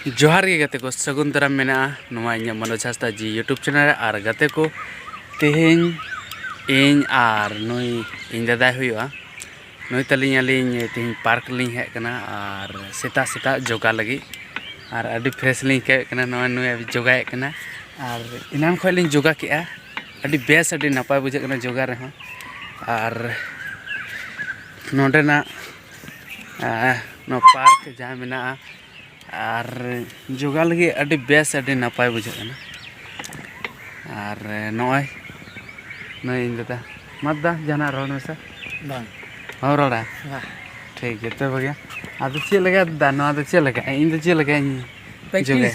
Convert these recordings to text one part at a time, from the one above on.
जोहार गे गाते को सगुन दाराम मेना नोवा इᱧ मनोज हांसदा जी यूट्यूब चैनल और गाते को तेहेñ इन और नुई इन दादा हुआ नुई तलिኝ अलिኝ तेहेñ पार्क लिኝ हेज कना और सेता सेता जोगा लगी और अभी फ्रेश लिኝ के कना नोवा नुई अभी जोगाए कना और इनान खय लिኝ जोगा केआ अभी बेस अभी नपाय बुझे कना जोगा रहा और नोडेना नो पार्क जहाँ मेना और जोगा लगी अभी बेस अभी नपाय बुझे कना और नॉय नई इन दादा मत दा जाना रोड में से बांग हो रोड़ा ठीक है तो भैया अब चे लगा दा नवा तो चे लगा इन तो चे लगा जोगे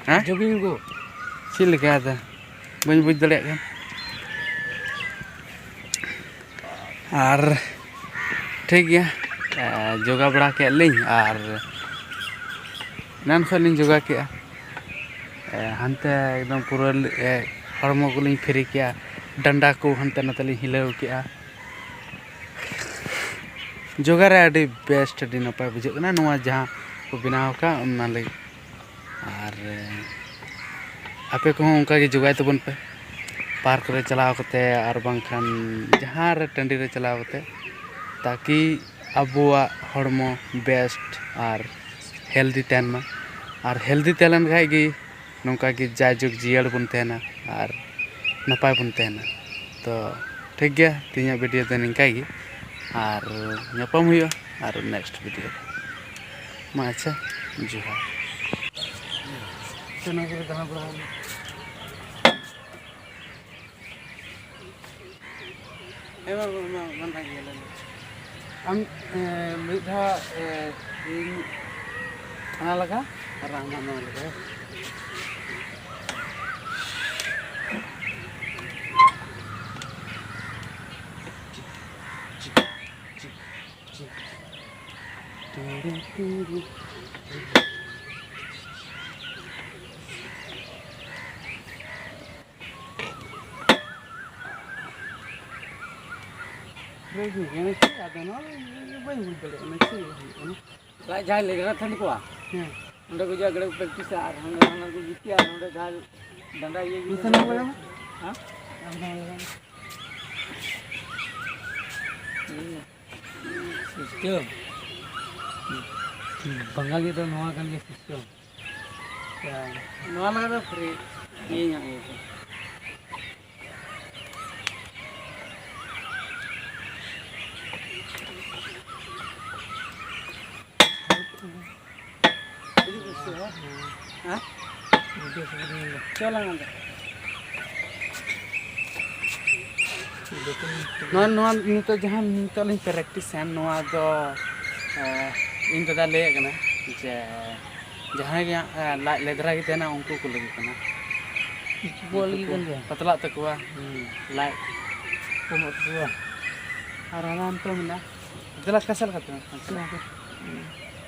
हां जोगिंग को चे लगा दा बन बुझ दड़े का और ठीक है जोगा बड़ा के लिኝ और नान खलिኝ जोगा के हनते एकदम पूरा हड़मो को लिኝ फ्री के डंडा को हनते नतली हिलाव के जोगा रे अभी बेस्ट अभी नपाय बुझे कना नवा जहाँ को बनाव का उन्ना लगी और आपे को उनका के जोगाय तबन पे पार्क रे चलाव कते और बांखान जहाँ रे टंडी रे चलाव कते ताकि अबुआ हड़मो बेस्ट और हेल्दी तहन मा और हेल्दी तहन खाई गी नौका की जाजुग जियाड़ बन तहना और नपाय बन तहना तो ठीक गया तीन वीडियो तो निका गी और नपम हुआ और नेक्स्ट वीडियो मा अच्छा जोहार हम मिठा खाना लगा रामा ना लगा जहाँ लेगा ठंड को उन्हें को जा गड़े प्रैक्टिस आ रहा है हम को जीती आ उन्हें जहाँ डंडा ये कितना लगा हाँ सिस्टम बंगाल के तो नवा kan के सिस्टम नवा लगा तो फ्री ये यहाँ ये हाँ चला ना नवा नितो जहाँ नितो लिኝ प्रैक्टिस है नवा दो इन दादा ले कना जे जहाँ के लाज लेदरा के तेना उनको को लगी कना बोल गन पतला तकवा लाज कोमत हुआ और आराम तो मिला जला कसल करते हैं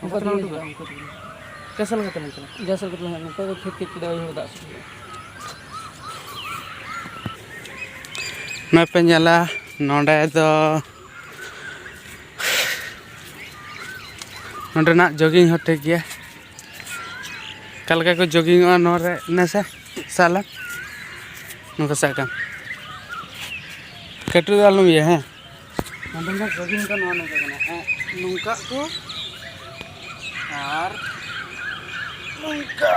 उनको तो कसल करते हैं जैसा करते हैं उनको तो खेत के दवाई हो दास ना पेंजला नोडे तो नोडेना जॉगिंग हो ठीक गया कल का को जॉगिंग नोरे नसे साला नुका साका कटु आलम ये हैं नोडेना जॉगिंग का नोने का नुका को और नुका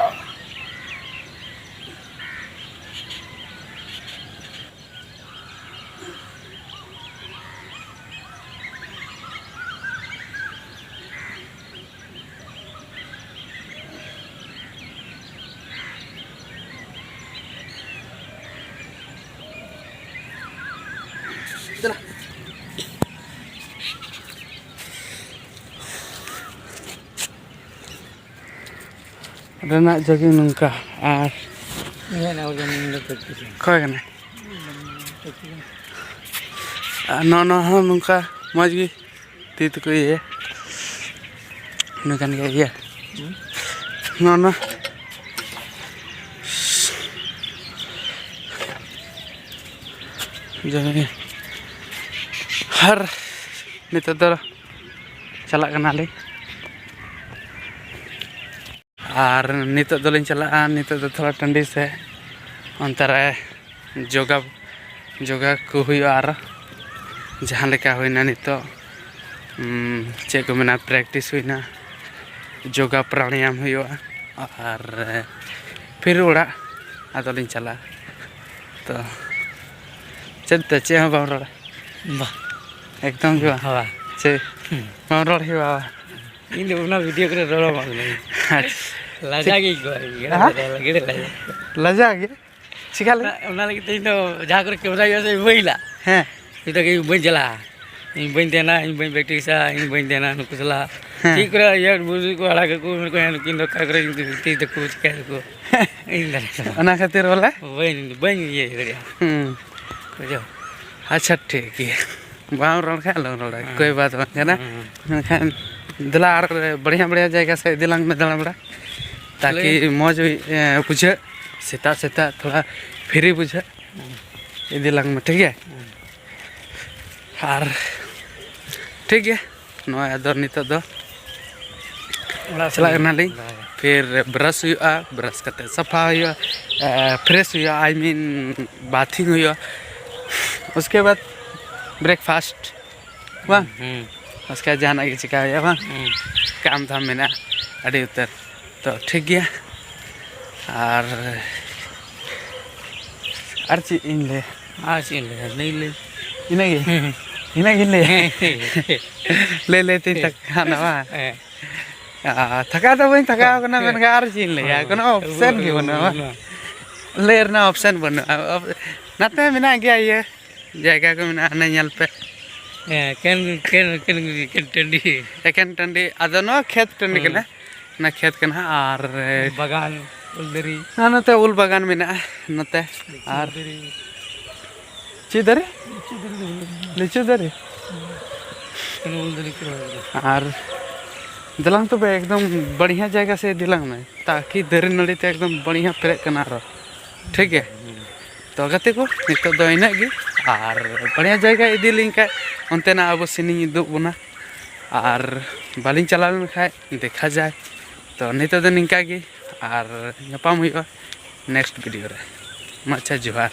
चला रेना जॉगिंग नुका और ये ना हो जाने में प्रैक्टिस खय कना नो नो हम नुका मज गी तीत को ये नुकन के ये नो नो जॉगिंग हर नितो दो चला कना ले और नितो दोलिन चला नितो दो थोड़ा टंडी से अंतरे जोगा को हुआ और जहाँ लेका हुईना नितो चे को मेना प्रैक्टिस हुईना जोगा प्राणायाम हुआ और फिर उड़ा आदोलिन चला तो चलते चे हम बाम रोड़ा एकदम जो हवा चे बाम रोड़ ही बाबा इन उना वीडियो करे रोड़ा मांग नहीं लजा की गड़े लजा गया चिका ले उना लगी तो इनो जहाँ करे कैमरा यो से वहीला हैं itu kayak buen jala, ini buen tena, ini buen bektisa, ini buen tena, nuku salah. Cik kira ya bujuk ko ala ko yang nukin do kagre itu ti deku cik ko. Ini dah. anak khatir wala buen ye dia. Kerja. अच्छा ठीक है balm road खा लो road कोई बात नहीं है ना खान दिलार बढ़िया बढ़िया जगह से दिलांग में दला बड़ा ताकि मौज बुझे सेता सेता थोड़ा फ्री बुझे ये दिलांग में ठीक है और ठीक है नया दर नितो दो चला ली फिर ब्रश हुआ ब्रश करते सफा हुआ फ्रेश हुआ आई मीन बाथिंग हुआ उसके बाद ब्रेकफास्ट वाह उसका जाना की चिका हुआ वाह काम था मैंने अड़ी उतर तो ठीक गया और अर्ची इन ले आज इन नहीं ले इन्हें ले लेते तक खाना वाह थका तो वही थका करना मैंने कहा अर्ची इन ले यार कोना ऑप्शन क्यों बना वाह लेर ना ऑप्शन बना नाते मिना गया ये जगह को मिना नहीं यल पे ken tendi एकेन टंडी अदनो खेत टंडी कना ना खेत कना और bagan ulderi ना नते उल बागान मिना नते और चिदरे लिचु दरे ken ulderi kero और दिलांग तो एकदम बढ़िया जगह से दिलांग में ताकि दरे नड़ी ते एकदम बढ़िया पेरे कना रो ठीक है तो गते को नितो दो इनागी और बढ़िया जगह इदी लिंका अंतेना अब सिनी दुब बना और बालिंग चलाने खाए देखा जाए तो नितो दो निंका की और नपाम हुआ नेक्स्ट वीडियो रे मचा जोहार।